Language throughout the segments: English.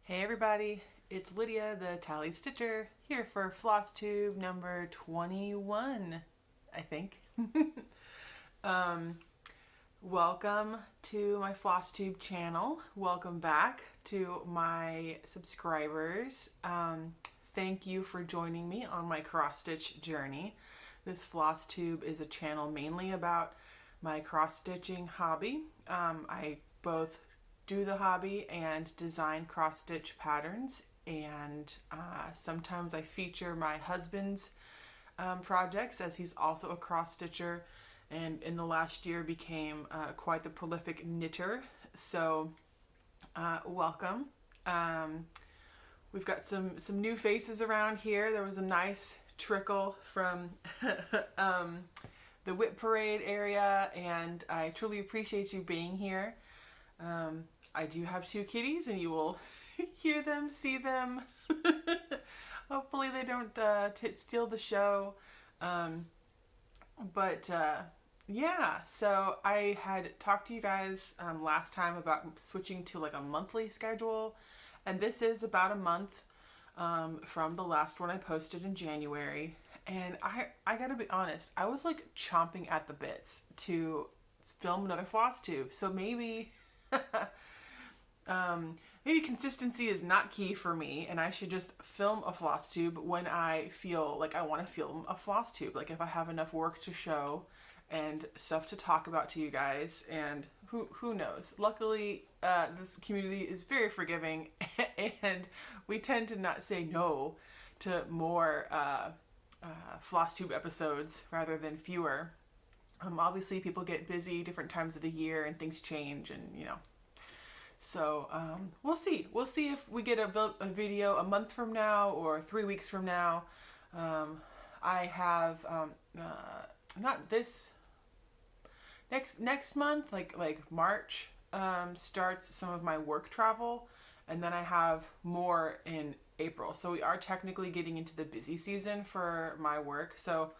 Hey everybody, it's Lydia, the TallyStitcher, here for Flosstube number 21, I think. Welcome to my Flosstube channel. Welcome back to my subscribers. Thank you for joining me on my cross-stitch journey. This Flosstube is a channel mainly about my cross-stitching hobby. I both do the hobby and design cross-stitch patterns, and sometimes I feature my husband's projects, as he's also a cross-stitcher and in the last year became quite the prolific knitter. So welcome. We've got some new faces around here. There was a nice trickle from the Whip Parade area, and I truly appreciate you being here. I do have two kitties, and you will hear them, see them. Hopefully they don't steal the show. Yeah, so I had talked to you guys last time about switching to like a monthly schedule, and this is about a month from the last one I posted in January. And I gotta be honest, I was like chomping at the bits to film another floss tube. So maybe maybe consistency is not key for me, and I should just film a floss tube when I feel like I want to film a floss tube. Like if I have enough work to show and stuff to talk about to you guys, and who knows. Luckily, this community is very forgiving, and we tend to not say no to more floss tube episodes rather than fewer. Obviously people get busy different times of the year and things change, and you know. So we'll see. We'll see if we get a video a month from now or 3 weeks from now. I have not this next month, like March starts some of my work travel, and then I have more in April. So we are technically getting into the busy season for my work. So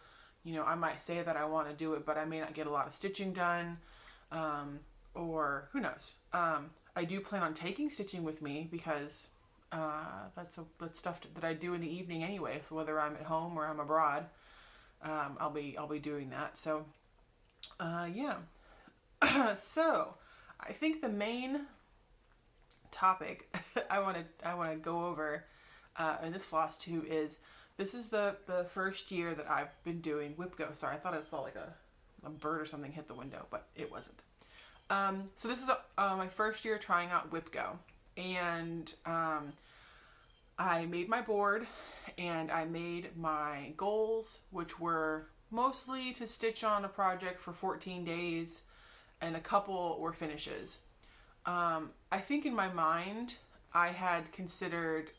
you know, I might say that I want to do it, but I may not get a lot of stitching done, or who knows. I do plan on taking stitching with me because that's stuff that I do in the evening anyway. So whether I'm at home or I'm abroad, I'll be doing that. So yeah. So I think the main topic I want to go over in this floss tube is, this is the first year that I've been doing WIPGO. Sorry, I thought I saw like a bird or something hit the window, but it wasn't. So this is my first year trying out WIPGO, and I made my board and I made my goals, which were mostly to stitch on a project for 14 days, and a couple were finishes. I think in my mind I had considered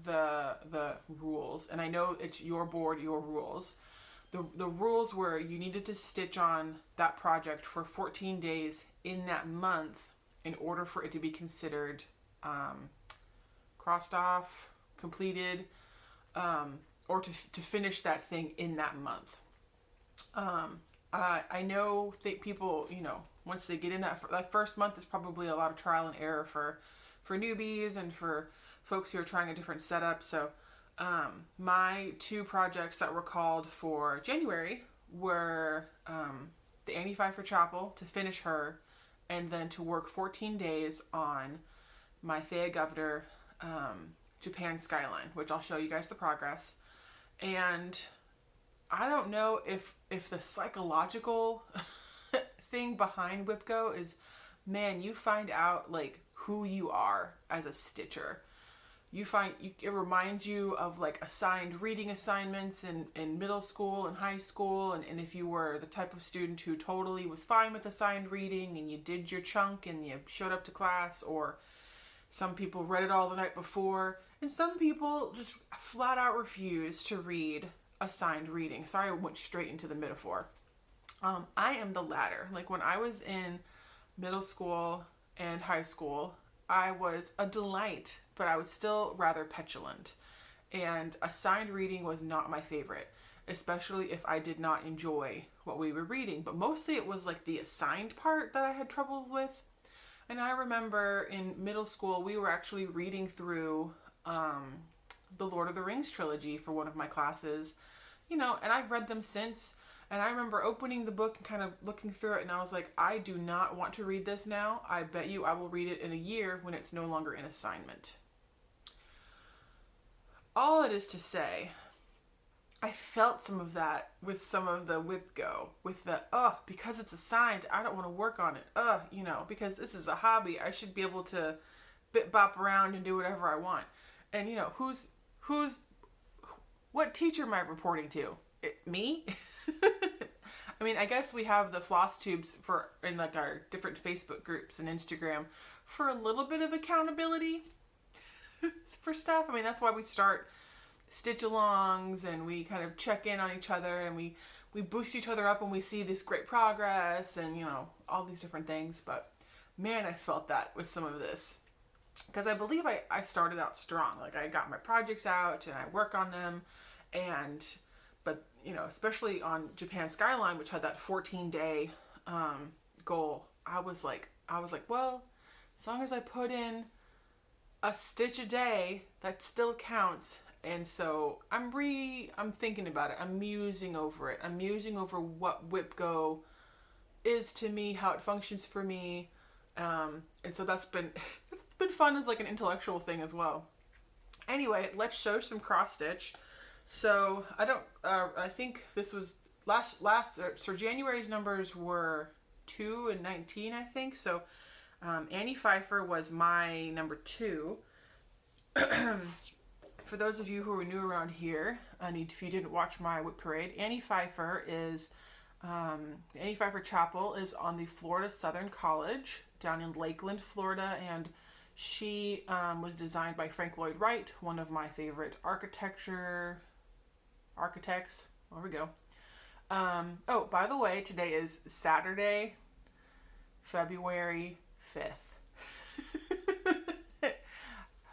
the rules, and I know it's your board, your rules. The rules were you needed to stitch on that project for 14 days in that month in order for it to be considered crossed off, completed, or to finish that thing in that month. I know that people, you know, once they get in that first month is probably a lot of trial and error for newbies and for folks who are trying a different setup. So my two projects that were called for January were the Pfeiffer Chapel, to finish her, and then to work 14 days on my Thea Gouverneur Japan Skyline, which I'll show you guys the progress. And I don't know if the psychological thing behind WIPGO is, man, you find out like who you are as a stitcher. It reminds you of like assigned reading assignments in middle school and high school, and if you were the type of student who totally was fine with assigned reading and you did your chunk and you showed up to class, or some people read it all the night before, and some people just flat out refuse to read assigned reading. Sorry, I went straight into the metaphor. I am the latter. Like when I was in middle school and high school, I was a delight, but I was still rather petulant, and assigned reading was not my favorite, especially if I did not enjoy what we were reading. But mostly it was like the assigned part that I had trouble with. And I remember in middle school, we were actually reading through the Lord of the Rings trilogy for one of my classes, you know, and I've read them since. And I remember opening the book and kind of looking through it, and I was like, I do not want to read this now. I bet you I will read it in a year when it's no longer an assignment. All it is to say, I felt some of that with some of the WIPGO, with the, because it's assigned, I don't want to work on it. You know, because this is a hobby, I should be able to bit bop around and do whatever I want. And you know, what teacher am I reporting to? Me? I mean, I guess we have the Flosstubes in like our different Facebook groups and Instagram for a little bit of accountability for stuff. I mean, that's why we start stitch-alongs and we kind of check in on each other and we boost each other up when we see this great progress and, you know, all these different things. But man, I felt that with some of this, because I believe I started out strong. Like, I got my projects out and I work on them, but you know, especially on Japan Skyline, which had that 14-day goal, I was like, well, as long as I put in a stitch a day, that still counts. And so I'm thinking about it. I'm musing over it. I'm musing over what WIPGO is to me, how it functions for me. And so it's been fun as like an intellectual thing as well. Anyway, let's show some cross stitch. So I think this was so January's numbers were 2 and 19, I think. So Annie Pfeiffer was my number 2. For those of you who are new around here, if you didn't watch my whip parade, Annie Pfeiffer Chapel is on the Florida Southern College down in Lakeland, Florida, and she was designed by Frank Lloyd Wright, one of my favorite architects. There we go. By the way, today is Saturday, February 5th.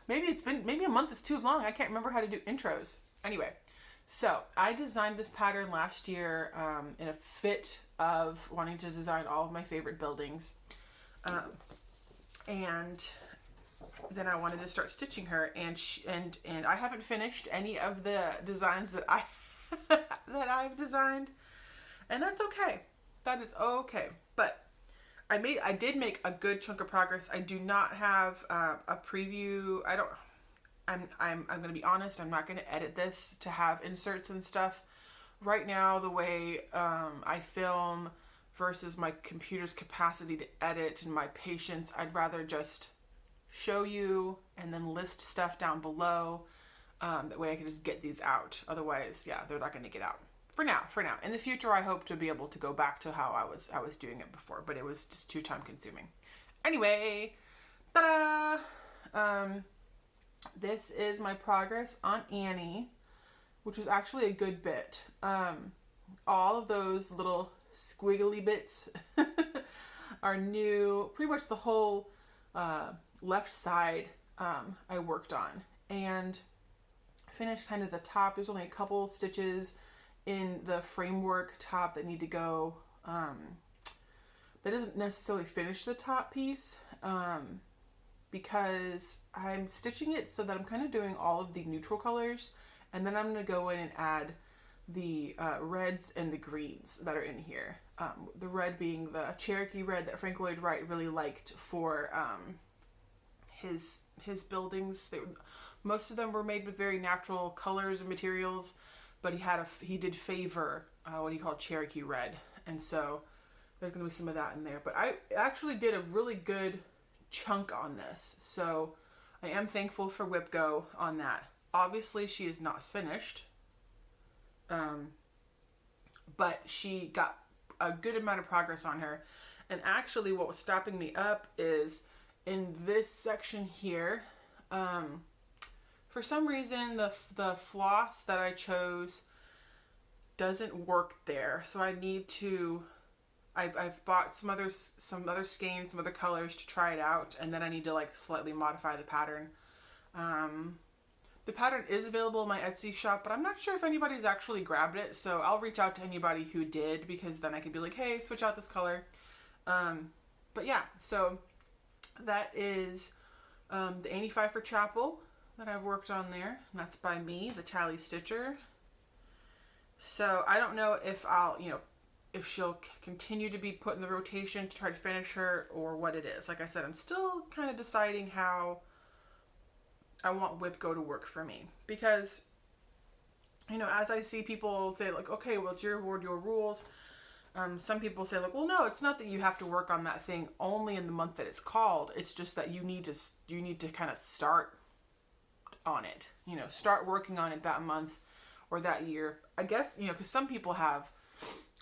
Maybe a month is too long. I can't remember how to do intros. Anyway, so I designed this pattern last year in a fit of wanting to design all of my favorite buildings. And then I wanted to start stitching her, and I haven't finished any of the designs that I've designed, and that's okay. That is okay. But I did make a good chunk of progress. I do not have a preview. I'm going to be honest. I'm not going to edit this to have inserts and stuff. Right now, the way I film versus my computer's capacity to edit and my patience, I'd rather just show you and then list stuff down below. That way I can just get these out. Otherwise, yeah, they're not going to get out. For now. In the future, I hope to be able to go back to how I was doing it before, but it was just too time consuming. Anyway, ta-da! This is my progress on Annie, which was actually a good bit. All of those little squiggly bits are new. Pretty much the whole left side I worked on, and finished kind of the top. There's only a couple stitches in the framework top that need to go. That doesn't necessarily finish the top piece because I'm stitching it so that I'm kind of doing all of the neutral colors, and then I'm going to go in and add the reds and the greens that are in here. The red being the Cherokee red that Frank Lloyd Wright really liked for his buildings. Most of them were made with very natural colors and materials, but he did favor what he called Cherokee red, and so there's going to be some of that in there. But I actually did a really good chunk on this, so I am thankful for WIPGO on that. Obviously, she is not finished, but she got a good amount of progress on her. And actually, what was stopping me up is in this section here. For some reason, the floss that I chose doesn't work there, so I need to. I've bought some other skeins, some other colors to try it out, and then I need to like slightly modify the pattern. The pattern is available in my Etsy shop, but I'm not sure if anybody's actually grabbed it, so I'll reach out to anybody who did, because then I could be like, hey, switch out this color. But yeah, so That is the Pfeiffer Chapel that I've worked on there. And that's by me, the TallyStitcher. So I don't know if I'll, if she'll continue to be put in the rotation to try to finish her or what it is. Like I said, I'm still kind of deciding how I want WIPGO to work for me. Because, as I see people say like, okay, well, it's your word, your rules. Some people say like, well, no, it's not that you have to work on that thing only in the month that it's called. It's just that you need to kind of start on it, start working on it that month or that year. I guess, because some people have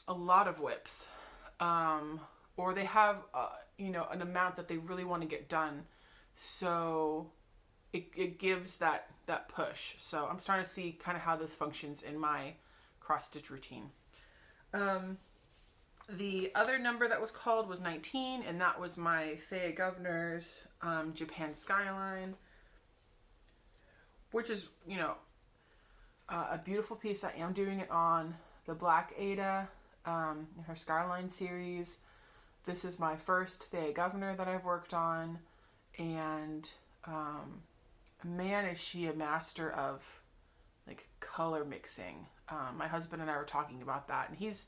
a lot of WIPs, or they have, an amount that they really want to get done. So it gives that push. So I'm starting to see kind of how this functions in my cross stitch routine. The other number that was called was 19, and that was my Thea Gouverneurs Japan Skyline, which is, a beautiful piece. I am doing it on the black Aida, her Skyline series. This is my first Thea Gouverneur that I've worked on, and man, is she a master of like color mixing. My husband and I were talking about that, and he's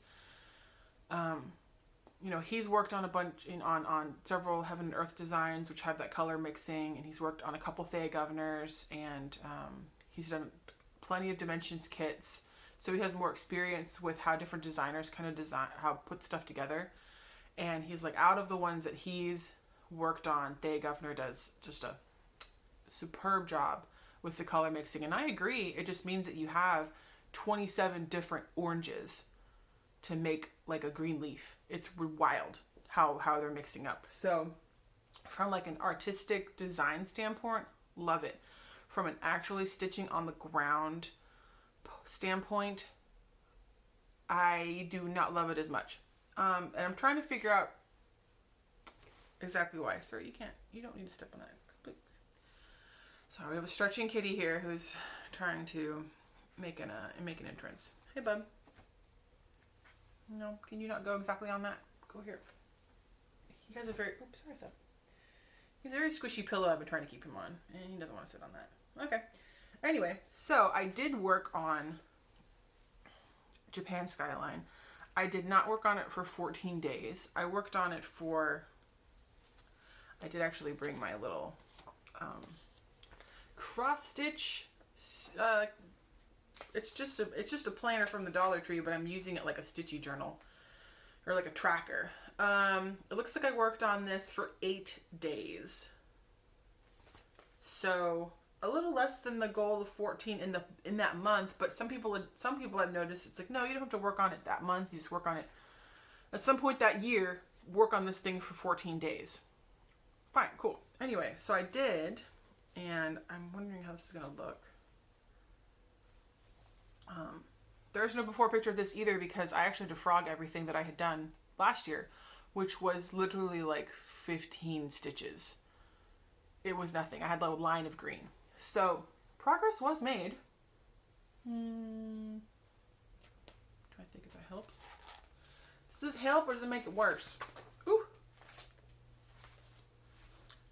worked on a bunch on several Heaven and Earth designs which have that color mixing, and he's worked on a couple Thea Gouverneurs, and he's done plenty of dimensions kits, so he has more experience with how different designers kind of design, how put stuff together. And he's like, out of the ones that he's worked on, Thea Gouverneur does just a superb job with the color mixing. And I agree, it just means that you have 27 different oranges to make like a green leaf. It's wild how they're mixing up. So from like an artistic design standpoint, love it. From an actually stitching on the ground standpoint, I do not love it as much. And I'm trying to figure out exactly why. Sir, you don't need to step on that, please. Sorry, we have a stretching kitty here who's trying to make an entrance. Hey, bub. No, can you not go exactly on that? Go here. He has a very, oops, sorry, Seth. He's a very squishy pillow I've been trying to keep him on, and he doesn't want to sit on that. Okay. Anyway, so I did work on Japan Skyline. I did not work on it for 14 days. I worked on it for, I did actually bring my little cross stitch, it's just a planner from the Dollar Tree, but I'm using it like a stitchy journal or like a tracker. It looks like I worked on this for 8 days. So a little less than the goal of 14 in that month, but some people have noticed it's like, no, you don't have to work on it that month. You just work on it at some point that year. Work on this thing for 14 days. Fine, cool. Anyway, so I did, and I'm wondering how this is gonna look. There's no before picture of this either, because I actually had to frog everything that I had done last year, which was literally like 15 stitches. It was nothing. I had a line of green. So progress was made. Trying to think if that helps. Does this help or does it make it worse? Ooh.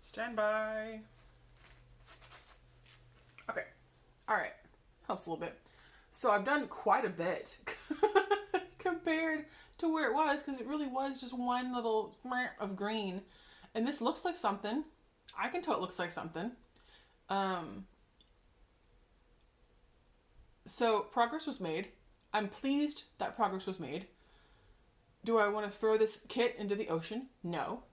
Stand by. Okay. All right. Helps a little bit. So I've done quite a bit compared to where it was, because it really was just one little of green. And this looks like something. I can tell it looks like something. So progress was made. I'm pleased that progress was made. Do I want to throw this kit into the ocean? No.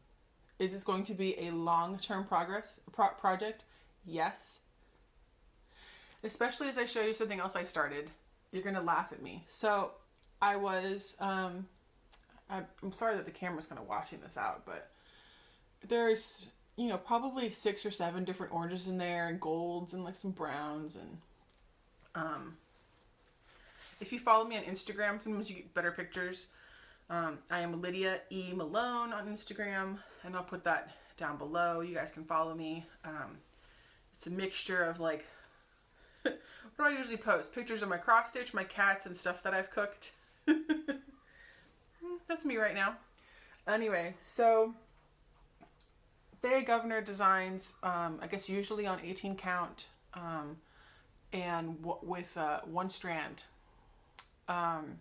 Is this going to be a long-term project? Yes. Especially as I show you something else I started. You're going to laugh at me. So I was, I'm sorry that the camera's kind of washing this out, but there's, probably 6 or 7 different oranges in there, and golds, and like some browns. And if you follow me on Instagram, sometimes you get better pictures. I am Lydia E. Malone on Instagram, and I'll put that down below. You guys can follow me. It's a mixture of like, what do I usually post? Pictures of my cross stitch, my cats, and stuff that I've cooked. That's me right now. Anyway, so Thea Gouverneur designs, I guess usually on 18 count, and with one strand. And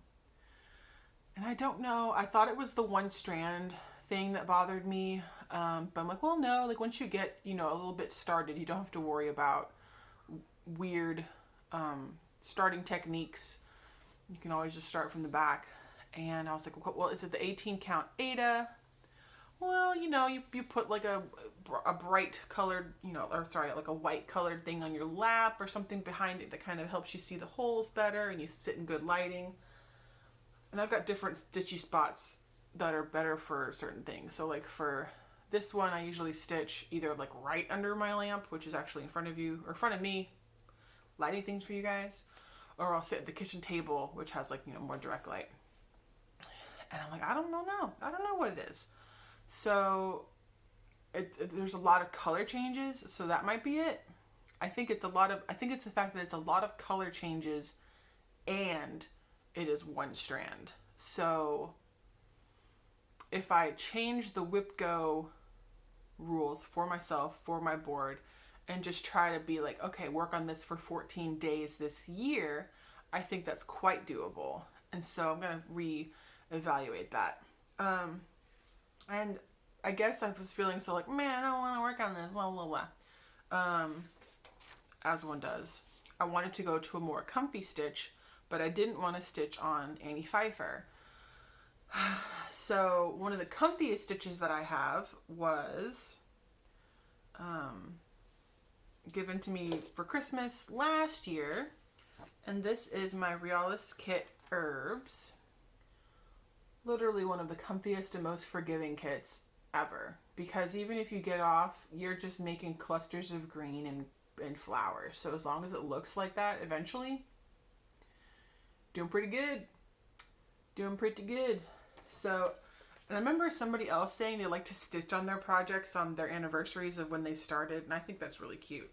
I don't know, I thought it was the one strand thing that bothered me. But I'm like, well, no, like once you get, a little bit started, you don't have to worry about weird starting techniques. You can always just start from the back. And I was like, well, is it the 18 count Aida? Well, you put like a bright colored, like a white colored thing on your lap or something behind it that kind of helps you see the holes better and you sit in good lighting. And I've got different stitchy spots that are better for certain things. So like for this one, I usually stitch either like right under my lamp, which is actually in front of you, or in front of me, lighting things for you guys, or I'll sit at the kitchen table, which has like, more direct light. And I'm like, I don't know what it is. So there's a lot of color changes, so that might be it. I think it's the fact that it's a lot of color changes and it is one strand. So if I change the WIPGO rules for myself, for my board, and just try to be like, okay, work on this for 14 days this year, I think that's quite doable. And so I'm going to re-evaluate that. And I guess I was feeling so like, man, I don't want to work on this, blah, blah, blah. As one does. I wanted to go to a more comfy stitch, but I didn't want to stitch on Annie Pfeiffer. So one of the comfiest stitches that I have was given to me for Christmas last year. And this is my Riolis kit Herbs. Literally one of the comfiest and most forgiving kits ever. Because even if you get off, you're just making clusters of green and flowers. So as long as it looks like that eventually, doing pretty good. So, and I remember somebody else saying they like to stitch on their projects on their anniversaries of when they started. And I think that's really cute.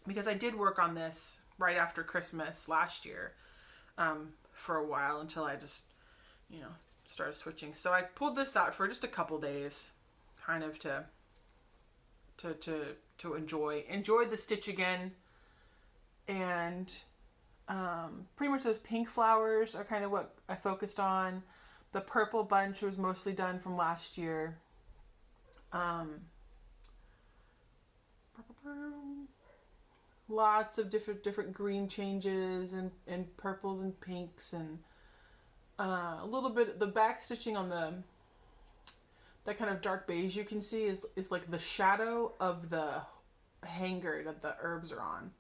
Because I did work on this right after Christmas last year for a while until I just, started switching. So I pulled this out for just a couple days, kind of to enjoy the stitch again. And pretty much those pink flowers are kind of what I focused on. The purple bunch was mostly done from last year. Lots of different green changes and purples and pinks and a little bit. The back stitching on that kind of dark beige you can see is like the shadow of the hanger that the herbs are on.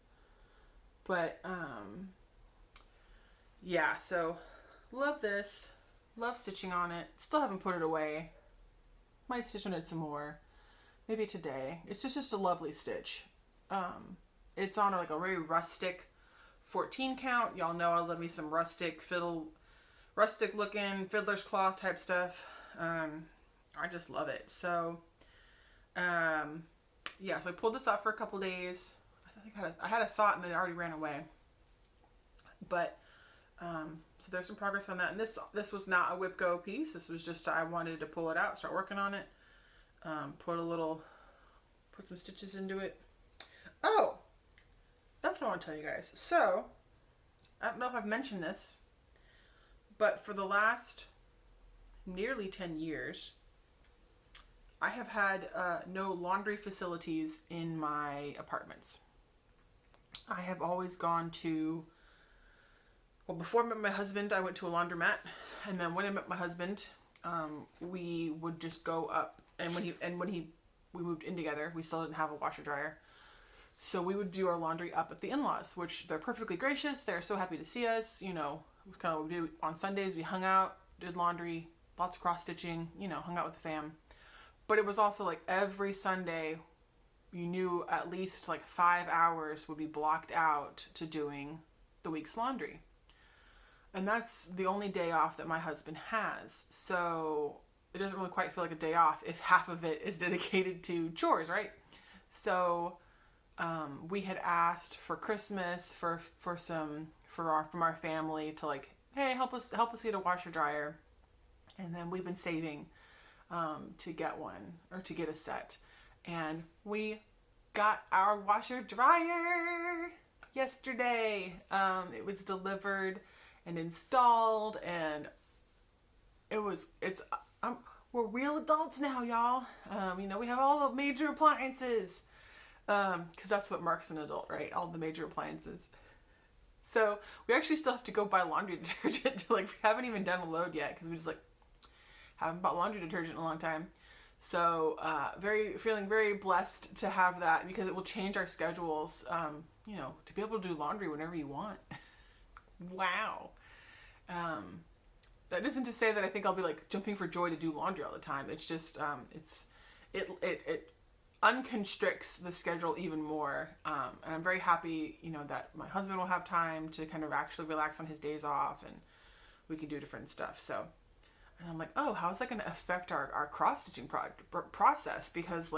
But yeah, so love this. Love stitching on it. Still haven't put it away. Might stitch on it some more. Maybe today. It's just a lovely stitch. It's on like a very rustic 14 count. Y'all know I love me some rustic looking fiddler's cloth type stuff. I just love it. So, yeah, so I pulled this out for a couple days. I had a thought and it already ran away. But, so there's some progress on that. And this was not a WIPGO piece. This was just, I wanted to pull it out, start working on it. Put some stitches into it. Oh, that's what I want to tell you guys. So, I don't know if I've mentioned this, but for the last nearly 10 years, I have had no laundry facilities in my apartments. I have always gone to, well, before I met my husband, I went to a laundromat, and then when I met my husband, we would just go up, and when we moved in together, we still didn't have a washer dryer. So we would do our laundry up at the in-laws, which they're perfectly gracious. They're so happy to see us. Kind of what we did on Sundays. We hung out, did laundry, lots of cross-stitching, hung out with the fam. But it was also like every Sunday, you knew at least like 5 hours would be blocked out to doing the week's laundry. And that's the only day off that my husband has. So it doesn't really quite feel like a day off if half of it is dedicated to chores, right? So we had asked for Christmas from our family to like, hey, help us get a washer dryer, and then we've been saving to get one or to get a set. and we got our washer dryer yesterday. It was delivered and installed, and we're real adults now, y'all. We have all the major appliances, because that's what marks an adult, right? All the major appliances. So we actually still have to go buy laundry detergent. We haven't even done a load yet because we just haven't bought laundry detergent in a long time. So feeling very blessed to have that, because it will change our schedules. To be able to do laundry whenever you want. Wow. That isn't to say that I think I'll be jumping for joy to do laundry all the time. It's just it unconstricts the schedule even more. And I'm very happy, that my husband will have time to kind of actually relax on his days off, and we can do different stuff. So, and I'm like, oh, how is that going to affect our cross-stitching process? Because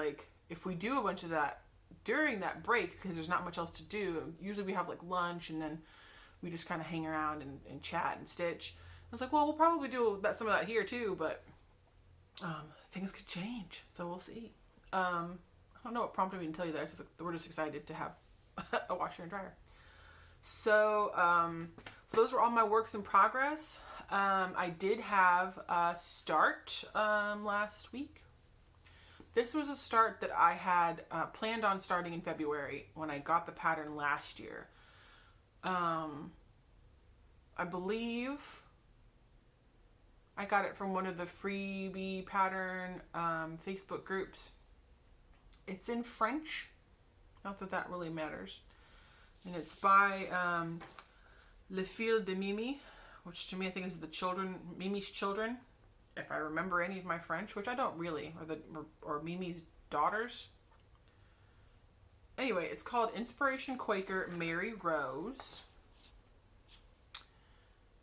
if we do a bunch of that during that break, because there's not much else to do, usually we have lunch, and then we just kind of hang around and chat and stitch. I was like, well, we'll probably do some of that here too, but things could change, so we'll see. I don't know what prompted me to tell you that. It's just we're just excited to have a washer and dryer. So those were all my works in progress. I did have a start last week. This was a start that I had planned on starting in February when I got the pattern last year. I believe I got it from one of the freebie pattern Facebook groups. It's in French. Not that that really matters. And it's by Les Fils de Mimie, which to me I think is Mimie's children, if I remember any of my French, which I don't really, or Mimie's daughters. Anyway, it's called Inspirational Quaker Mary Rose.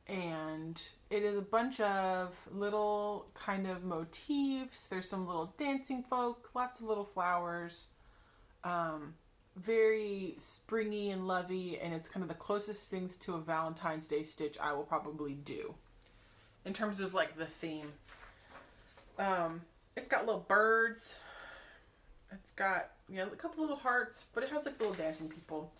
And it is a bunch of little kind of motifs. There's some little dancing folk, lots of little flowers. Very springy and lovey, and it's kind of the closest things to a Valentine's Day stitch I will probably do in terms of the theme. It's got little birds. It's got a couple little hearts, but it has little dancing people.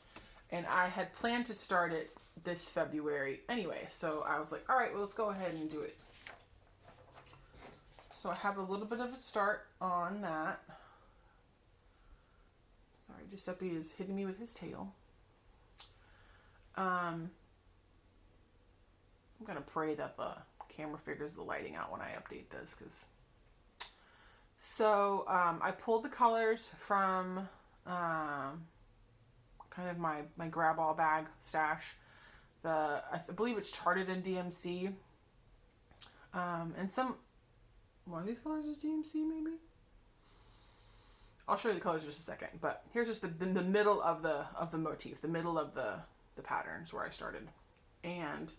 And I had planned to start it this February anyway, so I was like, all right, well, let's go ahead and do it. So I have a little bit of a start on that. Sorry, Giuseppe is hitting me with his tail. I'm gonna pray that the camera figures the lighting out when I update this, so I pulled the colors from kind of my grab all bag stash. I believe it's charted in DMC. And one of these colors is DMC maybe? I'll show you the colors in just a second, but here's just the middle of the motif, the middle of the patterns where I started. And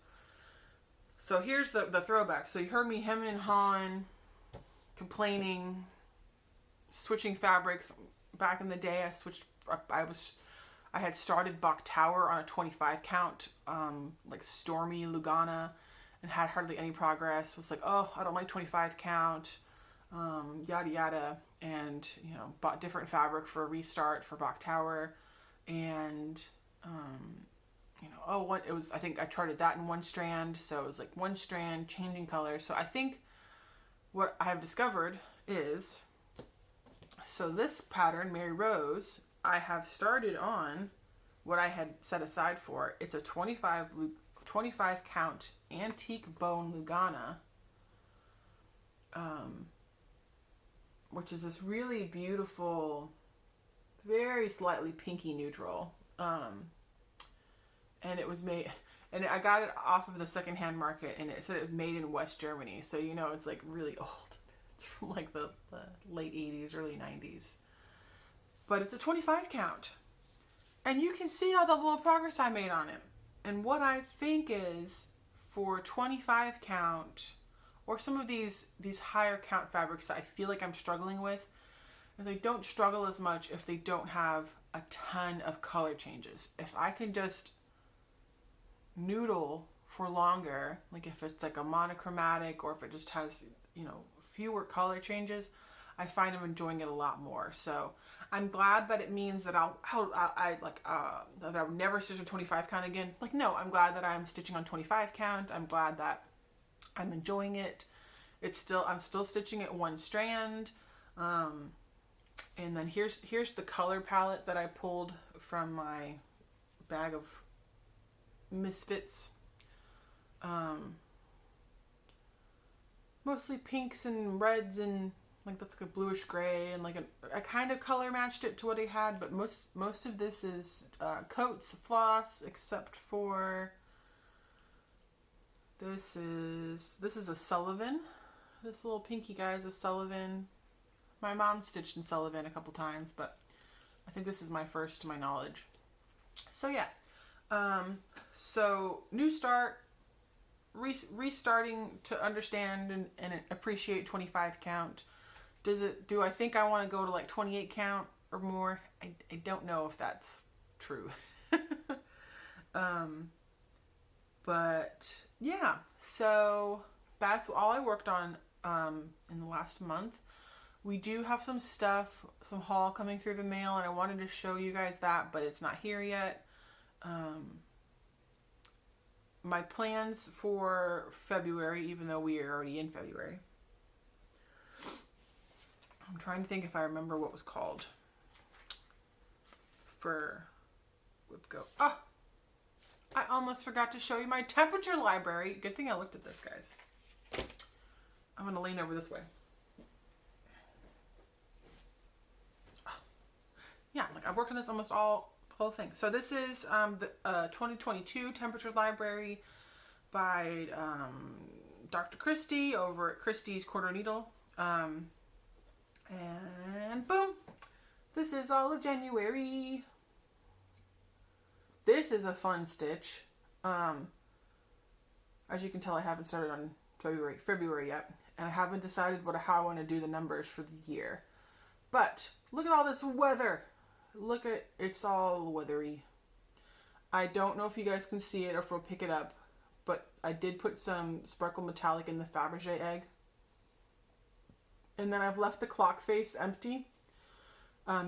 so here's the throwback. So you heard me hemming and hawing, complaining, switching fabrics. Back in the day, I had started Bach Tower on a 25 count, stormy lugana, and had hardly any progress. Was like, oh, I don't like 25 count, yada yada, and bought different fabric for a restart for Bach Tower, and I think I charted that in one strand, so it was one strand changing color. So I think what I have discovered is, so this pattern, Mary Rose, I have started on what I had set aside for. It's a 25 count antique bone lugana, which is this really beautiful, very slightly pinky neutral. And it was made, and I got it off of the secondhand market, and it said it was made in West Germany. So it's really old. It's from the late 80s, early 90s. But it's a 25 count. And you can see all the little progress I made on it. And what I think is, for 25 count, or some of these higher count fabrics that I feel like I'm struggling with, is I don't struggle as much if they don't have a ton of color changes. If I can just noodle for longer, if it's a monochromatic, or if it just has, fewer color changes, I find I'm enjoying it a lot more. So I'm glad that it means that that I would never stitch a 25 count again. Like, no, I'm glad that I'm stitching on 25 count. I'm glad that I'm enjoying it. I'm still stitching it one strand. And then here's the color palette that I pulled from my bag of misfits. Mostly pinks and reds, and like that's like a bluish gray, and like I kind of color matched it to what I had, but most of this is coats floss, except for this is a Sullivan. This little pinky guy is a Sullivan. My mom stitched in Sullivan a couple times, but I think this is my first to my knowledge. So yeah, so new start. Restarting to understand and appreciate 25 count. Do I think I want to go to like 28 count or more? I don't know if that's true. But yeah, so that's all I worked on in the last month. We do have some stuff, some haul coming through the mail, and I wanted to show you guys that, but it's not here yet. My plans for February, even though we are already in February. I'm trying to think if I remember what was called for WIPGO. Oh, I almost forgot to show you my temperature library. Good thing I looked at this, guys. I'm going to lean over this way. Yeah, like I've worked on this almost all whole thing. So this is the 2022 temperature library by Dr. Kristi over at Kristi's Quarter Needle. And boom, this is all of January. This is a fun stitch. As you can tell, I haven't started on February yet, and I haven't decided how I want to do the numbers for the year. But look at all this weather. Look at, it's all weathery. I don't know if you guys can see it or if we'll pick it up, but I did put some sparkle metallic in the Fabergé egg. And then I've left the clock face empty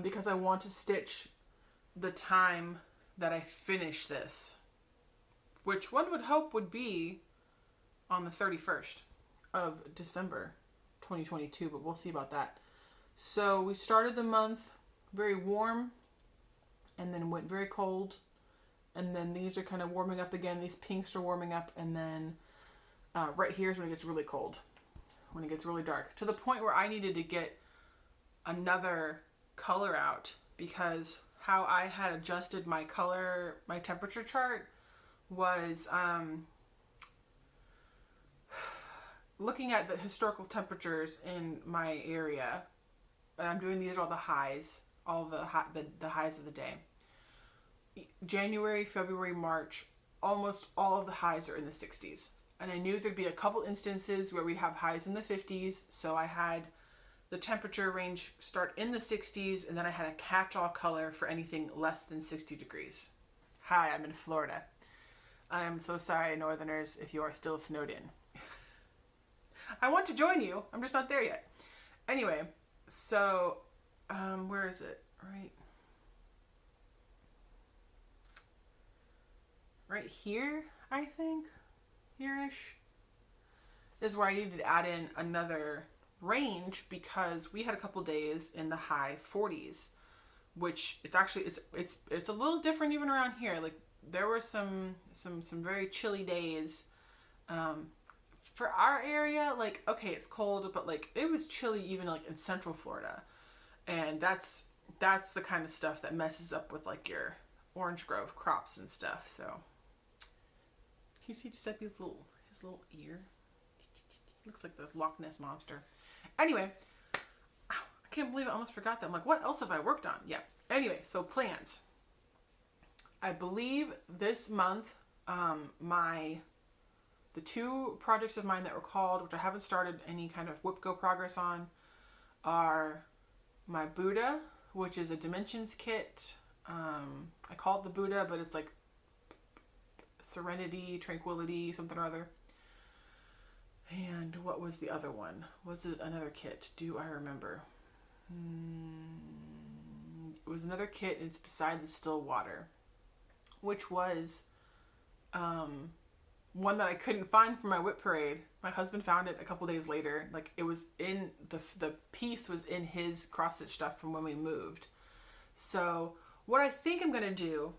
because I want to stitch the time that I finish this, which one would hope would be on the 31st of December 2022, but we'll see about that. So we started the month very warm, and then went very cold, and then these are kind of warming up again. These pinks are warming up, and then right here is when it gets really cold, when it gets really dark, to the point where I needed to get another color out, because how I had adjusted my temperature chart was looking at the historical temperatures in my area, and I'm doing these are all the highs. All the highs of the day. January, February, March, almost all of the highs are in the 60s. And I knew there'd be a couple instances where we'd have highs in the 50s, so I had the temperature range start in the 60s, and then I had a catch-all color for anything less than 60 degrees. Hi, I'm in Florida. I'm so sorry, Northerners, if you are still snowed in. I want to join you, I'm just not there yet. Anyway, so where is it? Right here, I think. Here-ish is where I needed to add in another range, because we had a couple days in the high 40s, which it's actually it's a little different even around here. Like there were some very chilly days. For our area, like, okay, it's cold, but like it was chilly even like in Central Florida. And that's the kind of stuff that messes up with like your orange grove crops and stuff. So can you see Giuseppe's his little ear? Looks like the Loch Ness monster. Anyway, I can't believe I almost forgot that. I'm like, what else have I worked on? Yeah. Anyway, so plans. I believe this month, the two projects of mine that were called, which I haven't started any kind of WIPGO progress on, are my Buddha, which is a dimensions kit. I call it the Buddha, but it's like serenity, tranquility, something or other. And what was the other one? Was it another kit? Do I remember? it was another kit, and it's Beside the Still Water, which was one that I couldn't find for my whip parade. My husband found it a couple days later. Like, it was in the piece was in his cross stitch stuff from when we moved. So what I think I'm gonna do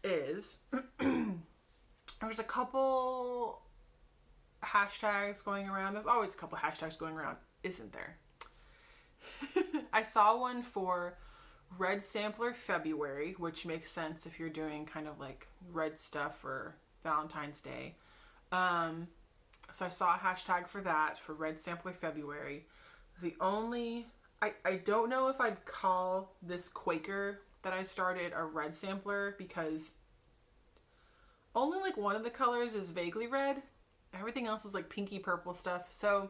is there's a couple hashtags going around. There's always a couple hashtags going around, isn't there? I saw one for Red Sampler February, which makes sense if you're doing kind of like red stuff for Valentine's Day. So I saw a hashtag for that, for Red Sampler February. I don't know if I'd call this Quaker that I started a red sampler, because only like one of the colors is vaguely red. Everything else is like pinky purple stuff. So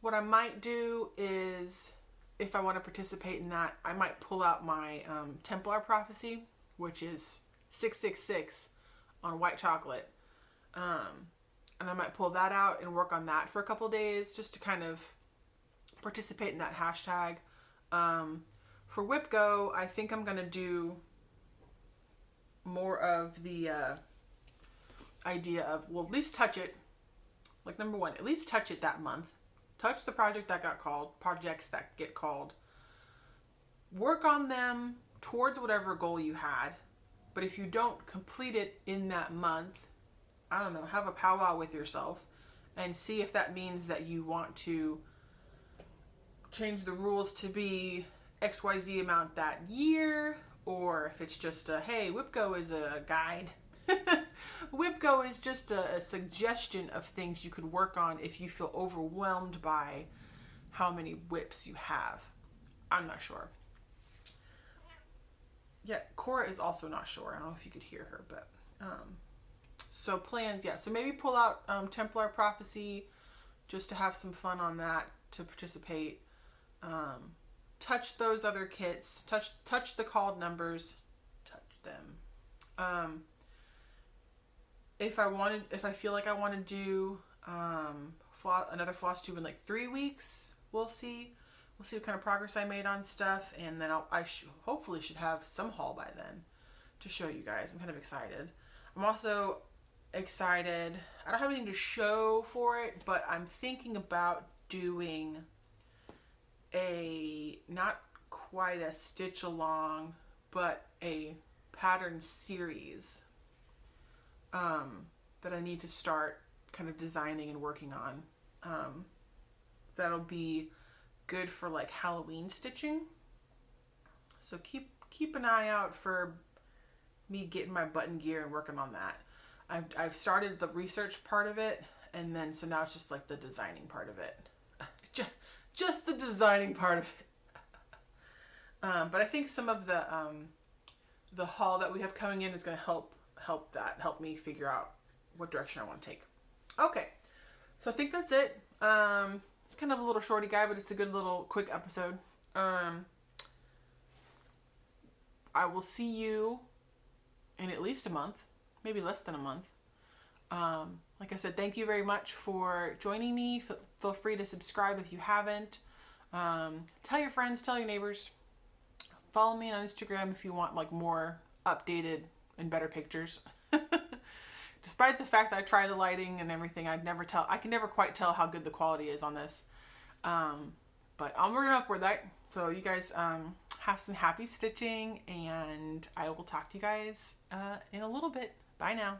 what I might do is, if I want to participate in that, I might pull out my Templar Prophecy, which is 666 on white chocolate. And I might pull that out and work on that for a couple days, just to kind of participate in that hashtag. For WIPGO, I think I'm going to do more of the idea of, well, at least touch it. Like, number one, at least touch it that month. Touch the projects that get called. Work on them towards whatever goal you had. But if you don't complete it in that month, I don't know, have a powwow with yourself and see if that means that you want to change the rules to be XYZ amount that year, or if it's just a, hey, WIPGO is a guide. WIPGO is just a suggestion of things you could work on if you feel overwhelmed by how many whips you have. I'm not sure. Yeah, Cora is also not sure. I don't know if you could hear her, but so plans, yeah. So maybe pull out Templar Prophecy just to have some fun on that, to participate. Touch those other kits. Touch the called numbers. Touch them. If I feel like I want to do another Flosstube in like 3 weeks, we'll see. We'll see what kind of progress I made on stuff, and then I hopefully should have some haul by then to show you guys. I'm kind of excited. I'm also excited. I don't have anything to show for it, but I'm thinking about doing not quite a stitch along, but a pattern series that I need to start kind of designing and working on. That'll be good for like Halloween stitching. So keep an eye out for me getting my button gear and working on that. I've started the research part of it, and then so now it's just like the designing part of it. just the designing part of it. But I think some of the haul that we have coming in is going to help me figure out what direction I want to take. Okay, so I think that's it. It's kind of a little shorty guy, but it's a good little quick episode. I will see you in at least a month, maybe less than a month. Like I said, thank you very much for joining me. Feel free to subscribe if you haven't. Tell your friends, tell your neighbors. Follow me on Instagram if you want like more updated and better pictures. Despite the fact that I try the lighting and everything, I can never quite tell how good the quality is on this. But onward and upward, so you guys have some happy stitching, and I will talk to you guys in a little bit. Bye now.